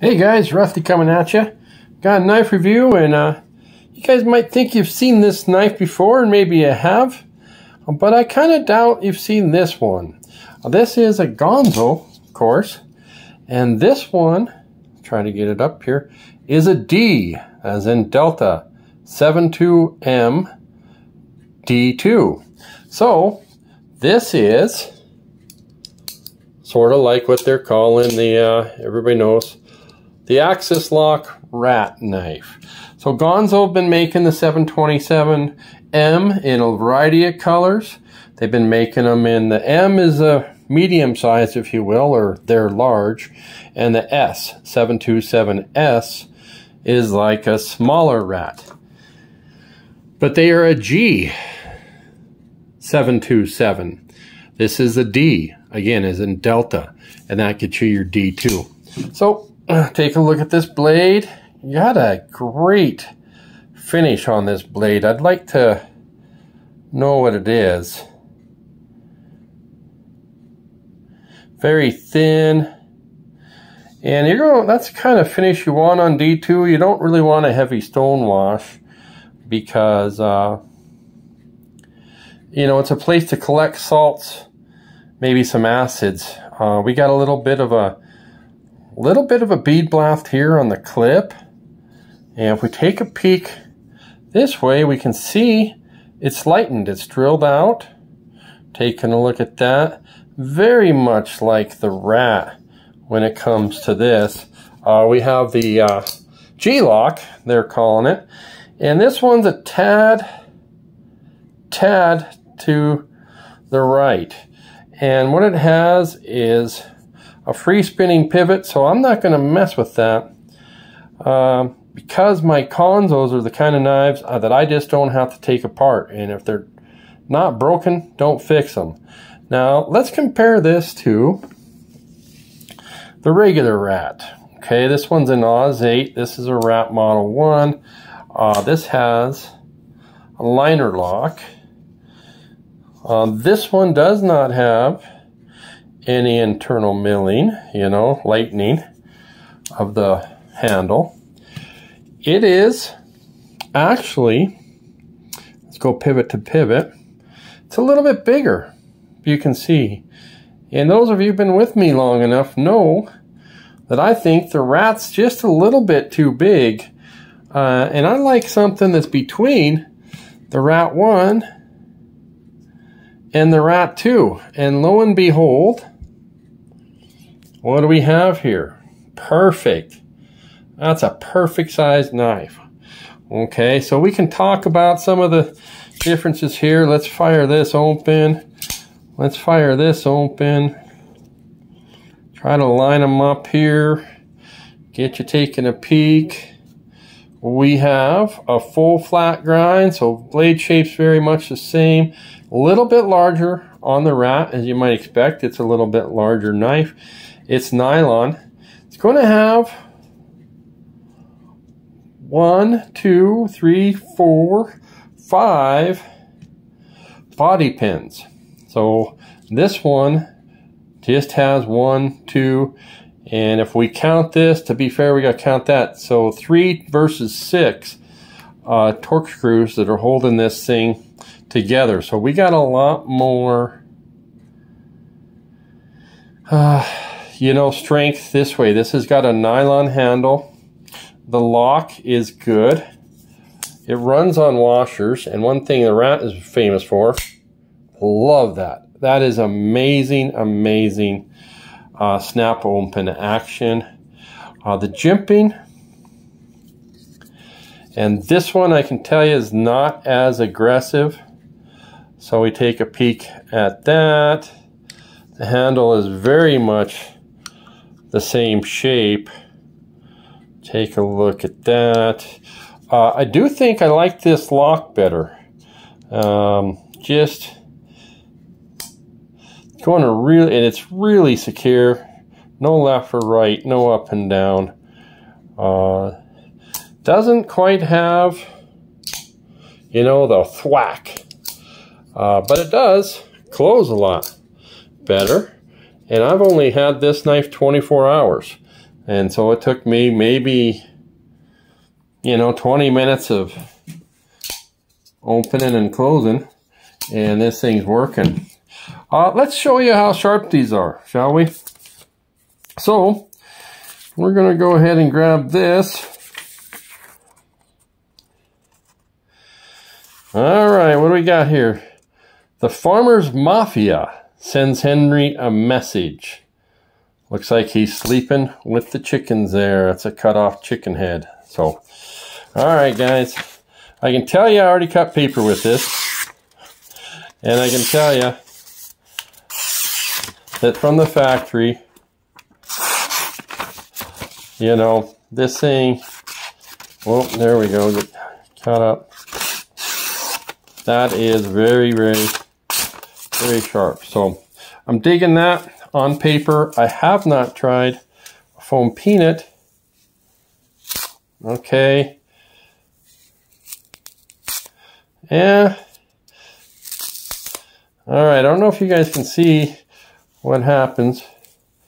Hey guys, Rusty coming at you. Got a knife review, and you guys might think you've seen this knife before, and maybe you have, but I kind of doubt you've seen this one. This is a GANZO, of course, and this one, trying to get it up here, is a D, as in Delta, 72M D2. So this is sort of like what they're calling the, everybody knows, the axis lock rat knife. So GANZO have been making the 727M in a variety of colors. They've been making them in, the M is a medium size, if you will, or they're large, and the S, 727S, is like a smaller rat. But they are a G 727. This is a D, again, as in Delta, and that gets you your D2. So take a look at this blade. You got a great finish on this blade. I'd like to know what it is. Very thin. And you're going, that's the kind of finish you want on D2. You don't really want a heavy stone wash because you know, it's a place to collect salts, maybe some acids. We got a little bit of a bead blast here on the clip, and if we take a peek this way, we can see it's lightened, it's drilled out. Taking a look at that, very much like the rat when it comes to this. We have the G-lock, they're calling it, and this one's a tad to the right, and what it has is a free spinning pivot, so I'm not going to mess with that because my GANZOs are the kind of knives that I just don't have to take apart, and if they're not broken, don't fix them. Now let's compare this to the regular rat. Okay, this one's an Oz 8, this is a rat model 1. This has a liner lock. This one does not have any internal milling, you know, lightening of the handle. It is actually, let's go pivot to pivot, it's a little bit bigger, you can see. And those of you who've been with me long enough know that I think the rat's just a little bit too big. And I like something that's between the rat 1 and the rat 2. And lo and behold, what do we have here? Perfect. That's a perfect sized knife. Okay, so we can talk about some of the differences here. Let's fire this open. Let's fire this open. Try to line them up here. Get you taking a peek. We have a full flat grind, so blade shape's very much the same. A little bit larger on the rat, as you might expect. It's a little bit larger knife. It's nylon. It's going to have 1, 2, 3, 4, 5 bobby pins. So this one just has 1, 2, and if we count this, to be fair, we got to count that. So 3 versus 6 torque screws that are holding this thing together. So we got a lot more you know, strength this way. This has got a nylon handle. The lock is good. It runs on washers, and one thing the rat is famous for, love that. That is amazing, amazing snap open action. The jimping, and this one I can tell you is not as aggressive. So we take a peek at that. The handle is very much the same shape. Take a look at that. I do think I like this lock better. Just going to really, and it's really secure. No left or right, no up and down. Doesn't quite have, you know, the thwack. But it does close a lot better. And I've only had this knife 24 hours. And so it took me maybe, you know, 20 minutes of opening and closing, and this thing's working. Let's show you how sharp these are, shall we? So we're going to go ahead and grab this. All right, what do we got here? The Farmer's Mafia sends Henry a message. Looks like he's sleeping with the chickens there. That's a cut off chicken head. So, all right, guys. I can tell you I already cut paper with this. And I can tell you that from the factory, you know, this thing, well, there we go, get cut up. That is very, very, very sharp. So I'm digging that on paper. I have not tried a foam peanut. Okay. Yeah. All right, I don't know if you guys can see what happens.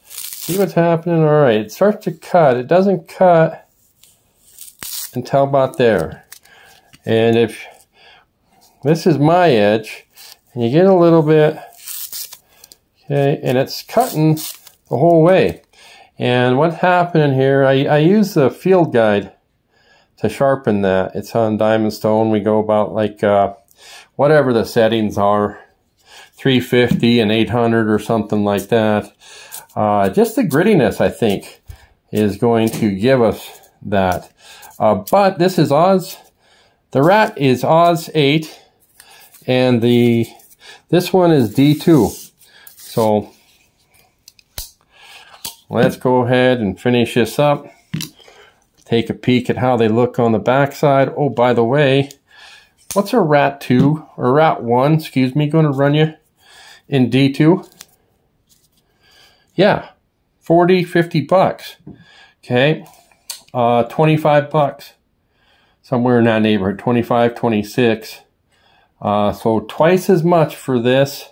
See what's happening? All right, it starts to cut. It doesn't cut until about there. And if this is my edge, and you get a little bit, okay, and it's cutting the whole way. And what's happening here, I use the field guide to sharpen that. It's on diamond stone. We go about like whatever the settings are, 350 and 800 or something like that. Just the grittiness, I think, is going to give us that. But this is Oz. The rat is Oz 8, and this one is D2. So let's go ahead and finish this up. Take a peek at how they look on the back side. Oh, by the way, what's a rat 2 or rat 1? Excuse me, going to run you in D2. Yeah, 40, 50 bucks. Okay, 25 bucks. Somewhere in that neighborhood, 25, 26. So twice as much for this.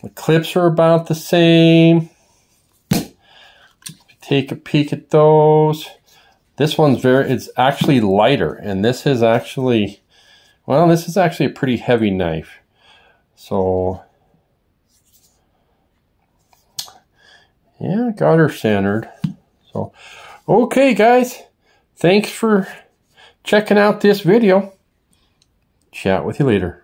The clips are about the same. Take a peek at those. This one's it's actually lighter, and this is actually, well, this is actually a pretty heavy knife. So, yeah, got her centered. So, okay, guys, thanks for checking out this video. Chat with you later.